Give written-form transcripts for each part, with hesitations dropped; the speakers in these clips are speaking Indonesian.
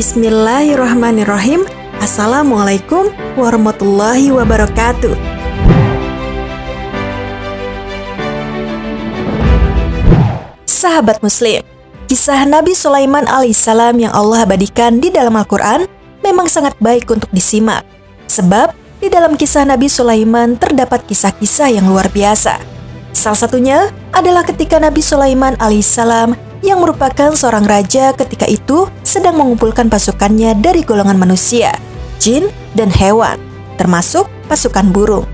Bismillahirrahmanirrahim. Assalamualaikum warahmatullahi wabarakatuh. Sahabat Muslim, kisah Nabi Sulaiman alaihissalam yang Allah abadikan di dalam Al-Quran memang sangat baik untuk disimak. Sebab di dalam kisah Nabi Sulaiman terdapat kisah-kisah yang luar biasa. Salah satunya adalah ketika Nabi Sulaiman alaihissalam yang merupakan seorang raja ketika itu sedang mengumpulkan pasukannya dari golongan manusia, jin, dan hewan, termasuk pasukan burung.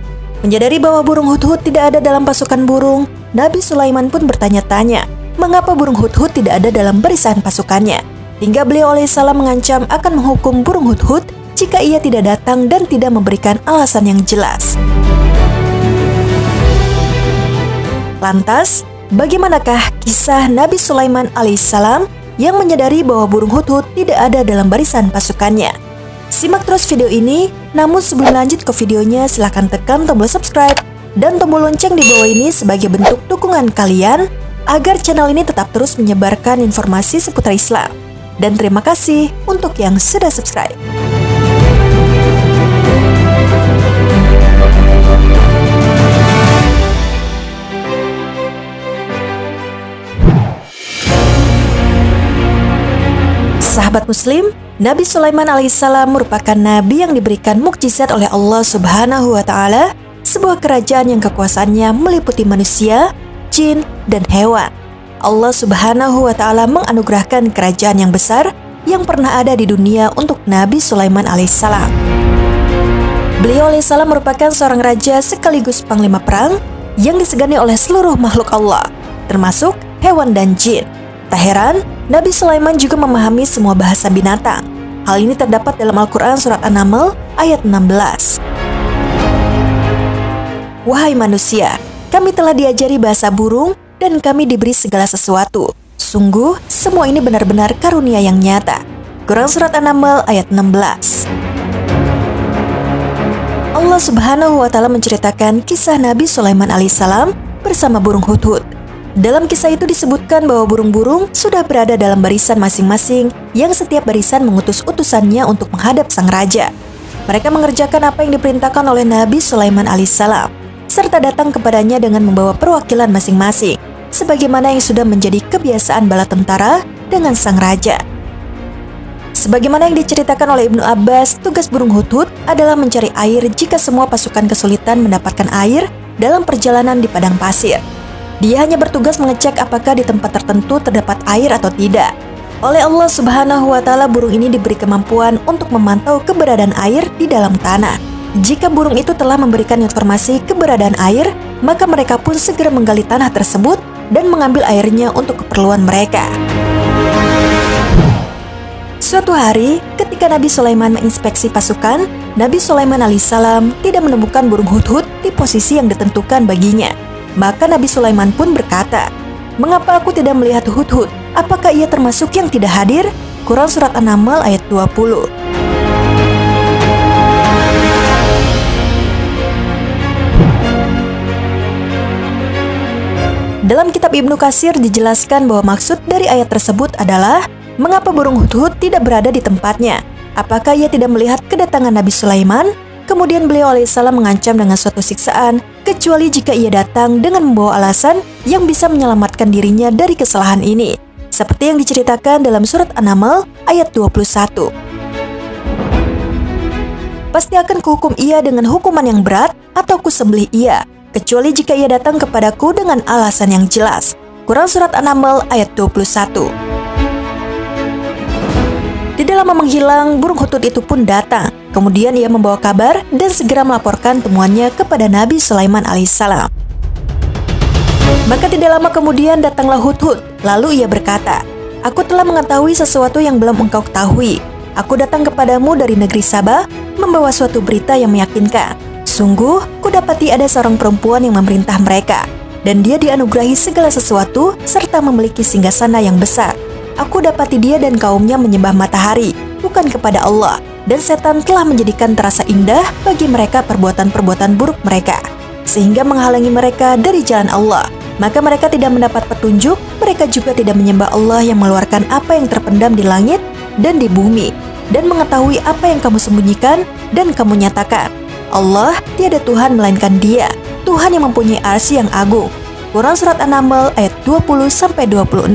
Menyadari bahwa burung hudhud tidak ada dalam pasukan burung, Nabi Sulaiman pun bertanya-tanya, mengapa burung hudhud tidak ada dalam barisan pasukannya? Hingga beliau alaihissalam mengancam akan menghukum burung hudhud jika ia tidak datang dan tidak memberikan alasan yang jelas. Lantas, bagaimanakah kisah Nabi Sulaiman alaihissalam yang menyadari bahwa burung hudhud tidak ada dalam barisan pasukannya? Simak terus video ini, namun sebelum lanjut ke videonya silahkan tekan tombol subscribe dan tombol lonceng di bawah ini sebagai bentuk dukungan kalian agar channel ini tetap terus menyebarkan informasi seputar Islam. Dan terima kasih untuk yang sudah subscribe. Sahabat Muslim, Nabi Sulaiman alaihissalam merupakan nabi yang diberikan mukjizat oleh Allah Subhanahu wa Ta'ala, sebuah kerajaan yang kekuasaannya meliputi manusia, jin, dan hewan. Allah Subhanahu wa Ta'ala menganugerahkan kerajaan yang besar yang pernah ada di dunia untuk Nabi Sulaiman alaihissalam. Beliau alaihissalam merupakan seorang raja sekaligus panglima perang yang disegani oleh seluruh makhluk Allah, termasuk hewan dan jin. Tak heran, Nabi Sulaiman juga memahami semua bahasa binatang. Hal ini terdapat dalam Al-Quran surat An-Naml ayat 16. Wahai manusia, kami telah diajari bahasa burung dan kami diberi segala sesuatu. Sungguh, semua ini benar-benar karunia yang nyata. Quran surat An-Naml ayat 16. Allah Subhanahu wa Ta'ala menceritakan kisah Nabi Sulaiman alaihissalam bersama burung hudhud. Dalam kisah itu disebutkan bahwa burung-burung sudah berada dalam barisan masing-masing yang setiap barisan mengutus utusannya untuk menghadap sang raja. Mereka mengerjakan apa yang diperintahkan oleh Nabi Sulaiman alaihissalam, serta datang kepadanya dengan membawa perwakilan masing-masing, sebagaimana yang sudah menjadi kebiasaan bala tentara dengan sang raja. Sebagaimana yang diceritakan oleh Ibnu Abbas, tugas burung hudhud adalah mencari air jika semua pasukan kesulitan mendapatkan air dalam perjalanan di padang pasir. Dia hanya bertugas mengecek apakah di tempat tertentu terdapat air atau tidak. Oleh Allah Subhanahu wa Ta'ala, burung ini diberi kemampuan untuk memantau keberadaan air di dalam tanah. Jika burung itu telah memberikan informasi keberadaan air, maka mereka pun segera menggali tanah tersebut dan mengambil airnya untuk keperluan mereka. Suatu hari, ketika Nabi Sulaiman menginspeksi pasukan, Nabi Sulaiman alaihissalam tidak menemukan burung hudhud di posisi yang ditentukan baginya. Maka Nabi Sulaiman pun berkata, "Mengapa aku tidak melihat hudhud? Apakah ia termasuk yang tidak hadir?" Quran surat An-Naml ayat 20. Dalam kitab Ibnu Katsir dijelaskan bahwa maksud dari ayat tersebut adalah mengapa burung hudhud tidak berada di tempatnya? Apakah ia tidak melihat kedatangan Nabi Sulaiman? Kemudian beliau alaihissalam mengancam dengan suatu siksaan, kecuali jika ia datang dengan membawa alasan yang bisa menyelamatkan dirinya dari kesalahan ini, seperti yang diceritakan dalam surat An-Naml ayat 21. Pasti akan kuhukum ia dengan hukuman yang berat atau kusembelih ia, kecuali jika ia datang kepadaku dengan alasan yang jelas. Quran surat An-Naml ayat 21. Tidak lama menghilang, burung hudhud itu pun datang. Kemudian ia membawa kabar dan segera melaporkan temuannya kepada Nabi Sulaiman alaihissalam. Maka tidak lama kemudian datanglah hudhud. Lalu ia berkata, "Aku telah mengetahui sesuatu yang belum engkau ketahui. Aku datang kepadamu dari negeri Sabah, membawa suatu berita yang meyakinkan. Sungguh, kudapati ada seorang perempuan yang memerintah mereka, dan dia dianugerahi segala sesuatu serta memiliki singgasana yang besar. Aku dapati dia dan kaumnya menyembah matahari, bukan kepada Allah, dan setan telah menjadikan terasa indah bagi mereka perbuatan-perbuatan buruk mereka, sehingga menghalangi mereka dari jalan Allah. Maka mereka tidak mendapat petunjuk, mereka juga tidak menyembah Allah yang mengeluarkan apa yang terpendam di langit dan di bumi, dan mengetahui apa yang kamu sembunyikan dan kamu nyatakan. Allah tiada Tuhan melainkan Dia, Tuhan yang mempunyai arsy yang agung. Quran Surat An-Naml ayat 20-26.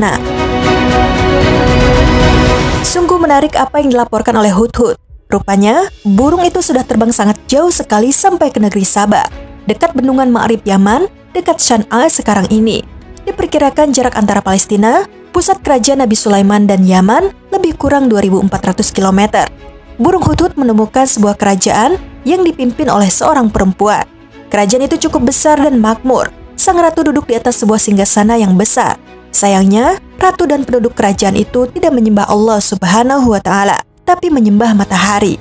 Sungguh menarik apa yang dilaporkan oleh Hudhud. Rupanya, burung itu sudah terbang sangat jauh sekali sampai ke negeri Saba, dekat bendungan Ma'rib Yaman, dekat Shan'a sekarang ini. Diperkirakan jarak antara Palestina, pusat kerajaan Nabi Sulaiman dan Yaman lebih kurang 2.400 km. Burung Hudhud menemukan sebuah kerajaan yang dipimpin oleh seorang perempuan. Kerajaan itu cukup besar dan makmur. Sang ratu duduk di atas sebuah singgasana yang besar. Sayangnya, ratu dan penduduk kerajaan itu tidak menyembah Allah Subhanahu wa Ta'ala, tapi menyembah matahari.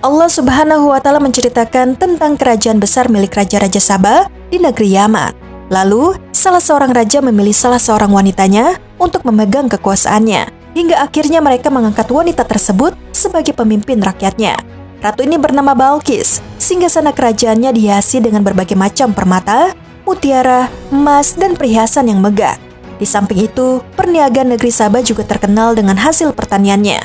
Allah Subhanahu wa Ta'ala menceritakan tentang kerajaan besar milik raja-raja Saba di negeri Yaman. Lalu, salah seorang raja memilih salah seorang wanitanya untuk memegang kekuasaannya, hingga akhirnya mereka mengangkat wanita tersebut sebagai pemimpin rakyatnya. Ratu ini bernama Balqis, singgasana kerajaannya dihiasi dengan berbagai macam permata, mutiara, emas, dan perhiasan yang megah. Di samping itu, perniagaan negeri Saba juga terkenal dengan hasil pertaniannya.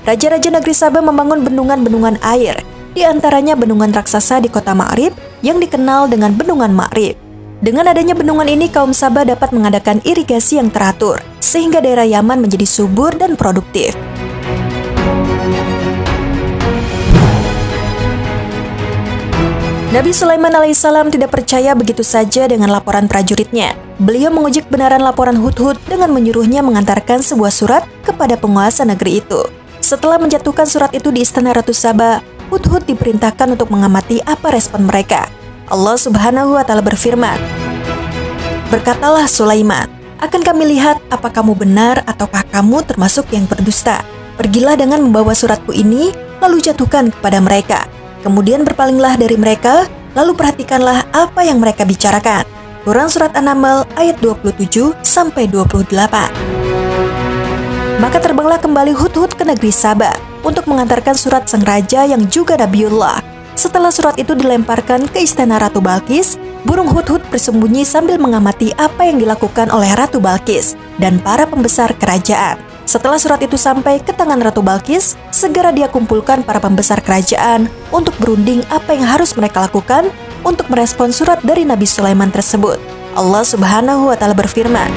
Raja-raja negeri Saba membangun bendungan-bendungan air, di antaranya bendungan raksasa di kota Ma'rib yang dikenal dengan Bendungan Ma'rib. Dengan adanya bendungan ini, kaum Saba dapat mengadakan irigasi yang teratur, sehingga daerah Yaman menjadi subur dan produktif. Nabi Sulaiman alaihissalam tidak percaya begitu saja dengan laporan prajuritnya. Beliau menguji kebenaran laporan Hudhud dengan menyuruhnya mengantarkan sebuah surat kepada penguasa negeri itu. Setelah menjatuhkan surat itu di istana Ratu Saba, Hudhud diperintahkan untuk mengamati apa respon mereka. Allah Subhanahu wa Ta'ala berfirman, "Berkatalah Sulaiman, akan kami lihat apa kamu benar ataukah kamu termasuk yang berdusta. Pergilah dengan membawa suratku ini, lalu jatuhkan kepada mereka. Kemudian berpalinglah dari mereka, lalu perhatikanlah apa yang mereka bicarakan." Quran Surat An-Naml ayat 27-28. Maka terbanglah kembali Hudhud ke negeri Saba untuk mengantarkan surat sang raja yang juga Nabiullah. Setelah surat itu dilemparkan ke istana Ratu Balqis, burung Hudhud bersembunyi sambil mengamati apa yang dilakukan oleh Ratu Balqis dan para pembesar kerajaan. Setelah surat itu sampai ke tangan Ratu Balqis, segera dia kumpulkan para pembesar kerajaan untuk berunding apa yang harus mereka lakukan untuk merespon surat dari Nabi Sulaiman tersebut. Allah Subhanahu wa Ta'ala berfirman,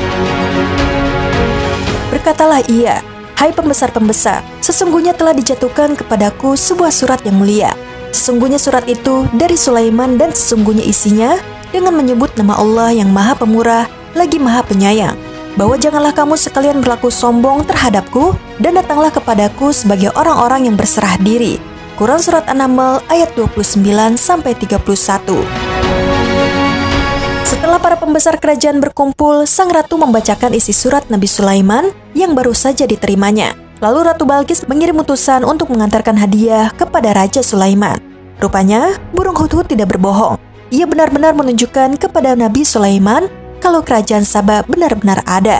"Berkatalah ia, hai pembesar-pembesar, sesungguhnya telah dijatuhkan kepadaku sebuah surat yang mulia. Sesungguhnya surat itu dari Sulaiman dan sesungguhnya isinya dengan menyebut nama Allah yang Maha Pemurah lagi Maha Penyayang, bahwa janganlah kamu sekalian berlaku sombong terhadapku dan datanglah kepadaku sebagai orang-orang yang berserah diri." Quran Surat An-Naml ayat 29-31. Setelah para pembesar kerajaan berkumpul, sang ratu membacakan isi surat Nabi Sulaiman yang baru saja diterimanya. Lalu Ratu Balqis mengirim utusan untuk mengantarkan hadiah kepada Raja Sulaiman. Rupanya, burung Hudhud tidak berbohong. Ia benar-benar menunjukkan kepada Nabi Sulaiman kalau kerajaan Saba benar-benar ada.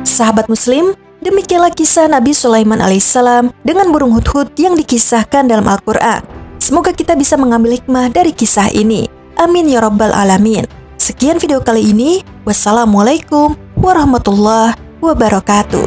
Sahabat Muslim, demikianlah kisah Nabi Sulaiman alaihissalam dengan burung Hudhud yang dikisahkan dalam Al-Quran. Semoga kita bisa mengambil hikmah dari kisah ini. Amin ya rabbal alamin. Sekian video kali ini. Wassalamualaikum warahmatullahi wabarakatuh.